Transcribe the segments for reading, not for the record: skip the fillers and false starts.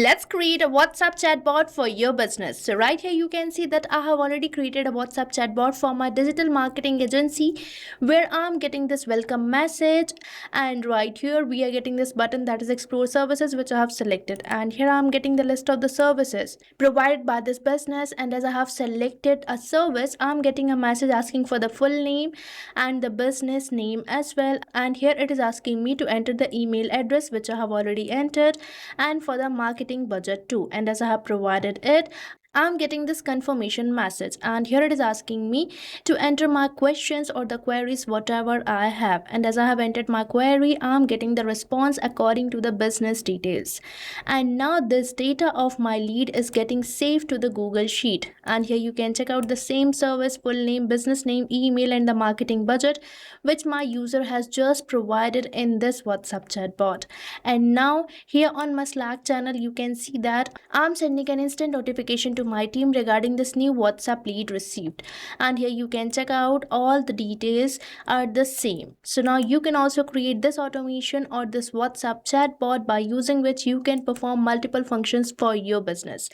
Let's create a WhatsApp chatbot for your business. So right here you can see that I have already created a WhatsApp chatbot for my digital marketing agency where I'm getting this welcome message, and right here we are getting this button that is explore services which I have selected, and here I'm getting the list of the services provided by this business. And as I have selected a service, I'm getting a message asking for the full name and the business name as well, and here it is asking me to enter the email address which I have already entered, and for the marketing budget too. And as I have provided it, I'm getting this confirmation message, and here it is asking me to enter my questions or the queries whatever I have. And as I have entered my query, I'm getting the response according to the business details. And now this data of my lead is getting saved to the Google Sheet. And here you can check out the same service, full name, business name, email, and the marketing budget which my user has just provided in this WhatsApp chatbot. And now here on my Slack channel, you can see that I'm sending an instant notification to my team regarding this new WhatsApp lead received. And here you can check out all the details are the same. So now you can also create this automation or this WhatsApp chatbot by using which you can perform multiple functions for your business.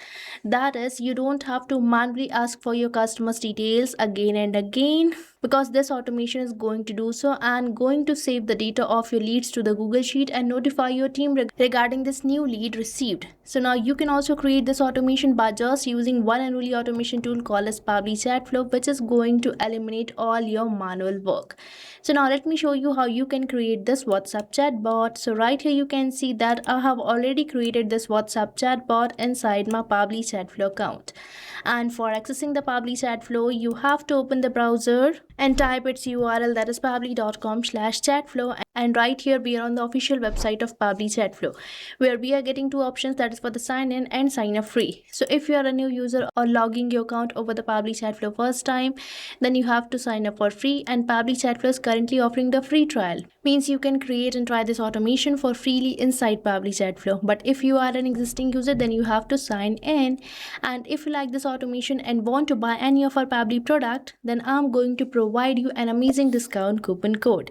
That is, you don't have to manually ask for your customers' details again and again, because this automation is going to do so and going to save the data of your leads to the Google Sheet and notify your team regarding this new lead received. So now you can also create this automation by just using one and only automation tool called as Pabbly Chatflow, which is going to eliminate all your manual work. So now let me show you how you can create this WhatsApp chatbot. So right here you can see that I have already created this WhatsApp chatbot inside my Pabbly Chatflow account. And for accessing the Pabbly Chatflow, you have to open the browser and type its URL, that is pabbly.com/chatflow. And right here we are on the official website of Pabbly Chatflow, where we are getting two options, that is for the sign in and sign up free. So if you are a new user or logging your account over the Pabbly Chatflow first time, then you have to sign up for free, and Pabbly Chatflow is currently offering the free trial. Means you can create and try this automation for freely inside Pabbly Chatflow. But if you are an existing user, then you have to sign in. And if you like this automation and want to buy any of our Pabbly product, then I'm going to provide you an amazing discount coupon code,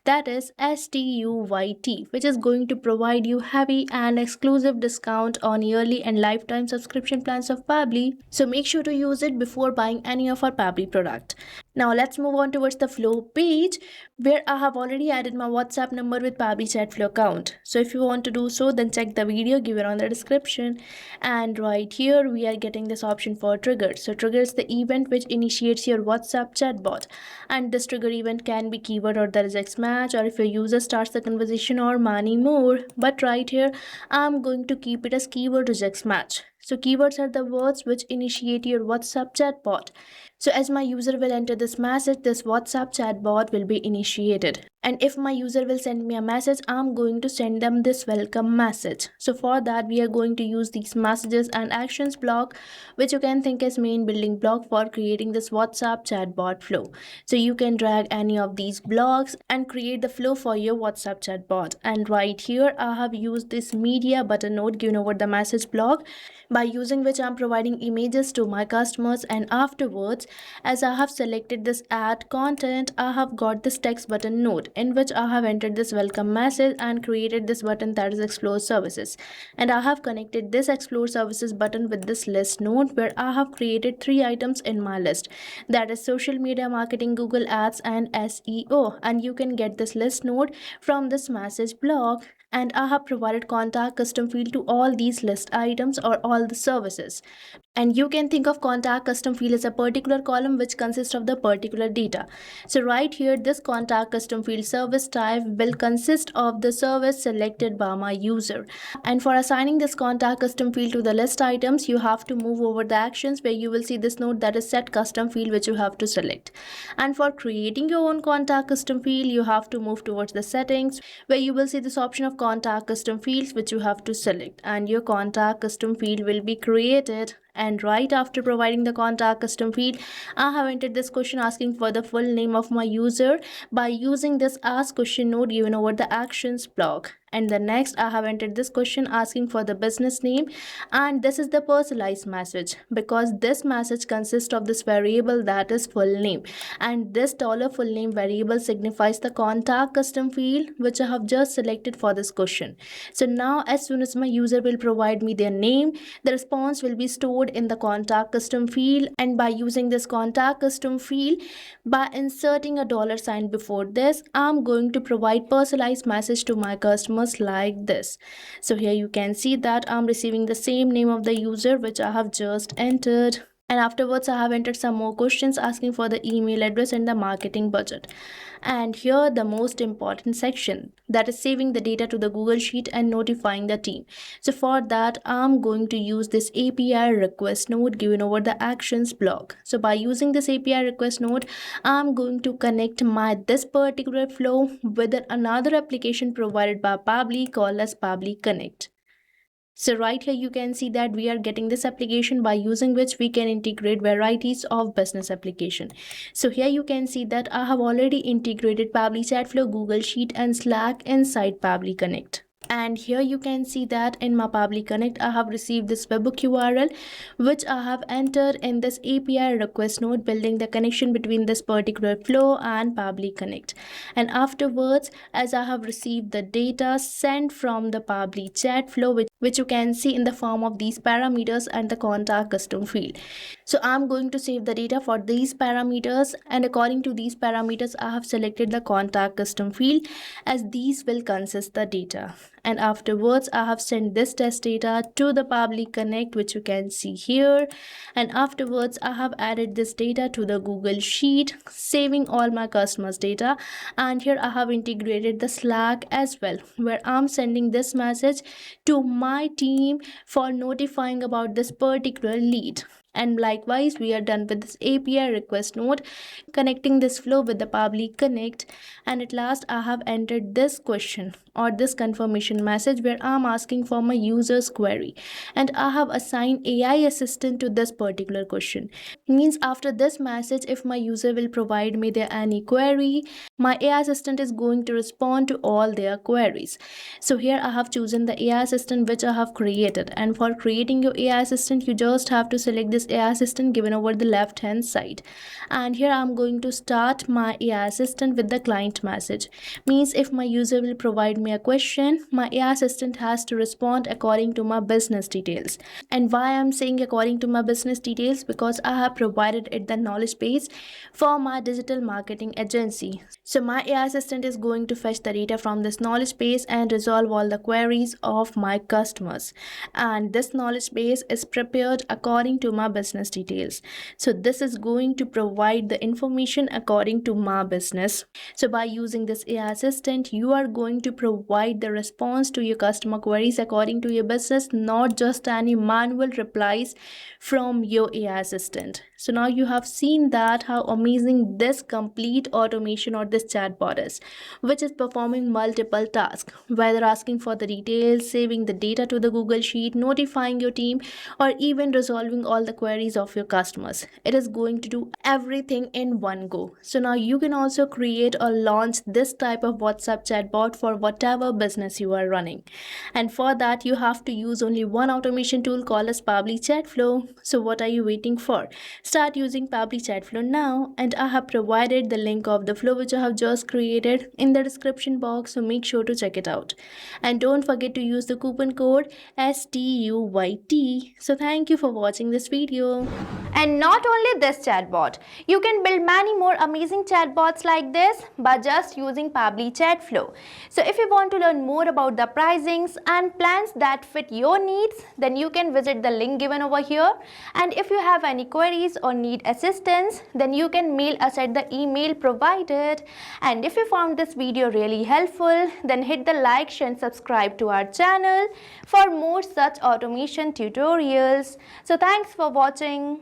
that is STUYT, which is going to provide you heavy and exclusive discount on yearly and lifetime subscription plans of Pabbly. So make sure to use it before buying any of our Pabbly product. Now let's move on towards the flow page, where I have already added my WhatsApp number with Pabbly Chatflow account. So if you want to do so, then check the video given on the description. And right here we are getting this option for trigger. So trigger is the event which initiates your WhatsApp chatbot, and this trigger event can be keyword or the regex match, or if your user starts the conversation, or many more. But right here I'm going to keep it as keyword regex match. So keywords are the words which initiate your WhatsApp chatbot. So as my user will enter this message, this WhatsApp chatbot will be initiated. And if my user will send me a message, I'm going to send them this welcome message. So for that, we are going to use these messages and actions block, which you can think as main building block for creating this WhatsApp chatbot flow. So you can drag any of these blocks and create the flow for your WhatsApp chatbot. And right here, I have used this media button node given over the message block, by using which I'm providing images to my customers. And afterwards, as I have selected this add content, I have got this text button node in which I have entered this welcome message and created this button, that is explore services. And I have connected this explore services button with this list node, where I have created 3 items in my list, that is social media marketing, Google Ads, and SEO. And you can get this list node from this message block. And I have provided contact custom field to all these list items or all the services. And you can think of contact custom field as a particular column which consists of the particular data. So right here, this contact custom field service type will consist of the service selected by my user. And for assigning this contact custom field to the list items, you have to move over the actions, where you will see this node, that is set custom field, which you have to select. And for creating your own contact custom field, you have to move towards the settings, where you will see this option of contact custom fields, which you have to select, and your contact custom field will be created. And right after providing the contact custom field, I have entered this question asking for the full name of my user by using this ask question node given over the actions block. And the next I have entered this question asking for the business name, and this is the personalized message because this message consists of this variable that is full name, and this dollar full name variable signifies the contact custom field which I have just selected for this question. So now as soon as my user will provide me their name, the response will be stored in the contact custom field, and by using this contact custom field, by inserting a dollar sign before this, I'm going to provide personalized message to my customers like this. So here you can see that I'm receiving the same name of the user which I have just entered, and afterwards I have entered some more questions asking for the email address and the marketing budget. And here the most important section, that is saving the data to the Google Sheet and notifying the team. So for that I'm going to use this API request node given over the actions block. So by using this API request node, I'm going to connect my this particular flow with another application provided by Pabbly called as Pabbly Connect. So right here you can see that we are getting this application by using which we can integrate varieties of business application. So here you can see that I have already integrated Pabbly Chatflow, Google Sheet and Slack inside Pabbly Connect. And here you can see that in my Pabbly Connect I have received this webhook URL which I have entered in this API request node, building the connection between this particular flow and Pabbly Connect. And afterwards, as I have received the data sent from the Pabbly chat flow, which you can see in the form of these parameters and the contact custom field. So I'm going to save the data for these parameters, and according to these parameters I have selected the contact custom field as these will consist the data. And afterwards I have sent this test data to the Pabbly Connect, which you can see here. And afterwards I have added this data to the Google Sheet, saving all my customers data. And here I have integrated the Slack as well, where I'm sending this message to my team for notifying about this particular lead. And likewise we are done with this API request node, connecting this flow with the Pabbly Connect. And at last I have entered this question or this confirmation message where I'm asking for my user's query, and I have assigned AI assistant to this particular question. It means after this message, if my user will provide me their any query, my AI assistant is going to respond to all their queries. So here I have chosen the AI assistant which I have created, and for creating your AI assistant you just have to select this AI assistant given over the left hand side. And here I'm going to start my AI assistant with the client message. Means if my user will provide me a question, my AI assistant has to respond according to my business details. And why I'm saying according to my business details, because I have provided it the knowledge base for my digital marketing agency. So my AI assistant is going to fetch the data from this knowledge base and resolve all the queries of my customers. And this knowledge base is prepared according to my business details. So this is going to provide the information according to my business. So by using this AI assistant, you are going to provide the response to your customer queries according to your business, not just any manual replies from your AI assistant. So now you have seen that how amazing this complete automation or this chatbot is, which is performing multiple tasks, whether asking for the details, saving the data to the Google Sheet, notifying your team, or even resolving all the queries of your customers. It is going to do everything in one go. So now you can also create or launch this type of WhatsApp chatbot for whatever business you are running. And for that you have to use only one automation tool called as Pabbly Chatflow. So what are you waiting for? Start using Pabbly Chatflow now, and I have provided the link of the flow which I have just created in the description box, so make sure to check it out. And don't forget to use the coupon code STUYT. So thank you for watching this video. And not only this chatbot, you can build many more amazing chatbots like this by just using Pabbly Chatflow. So if you want to learn more about the pricings and plans that fit your needs, then you can visit the link given over here. And if you have any queries or need assistance, then you can mail us at the email provided. And if you found this video really helpful, then hit the like, share and subscribe to our channel for more such automation tutorials. So thanks for watching.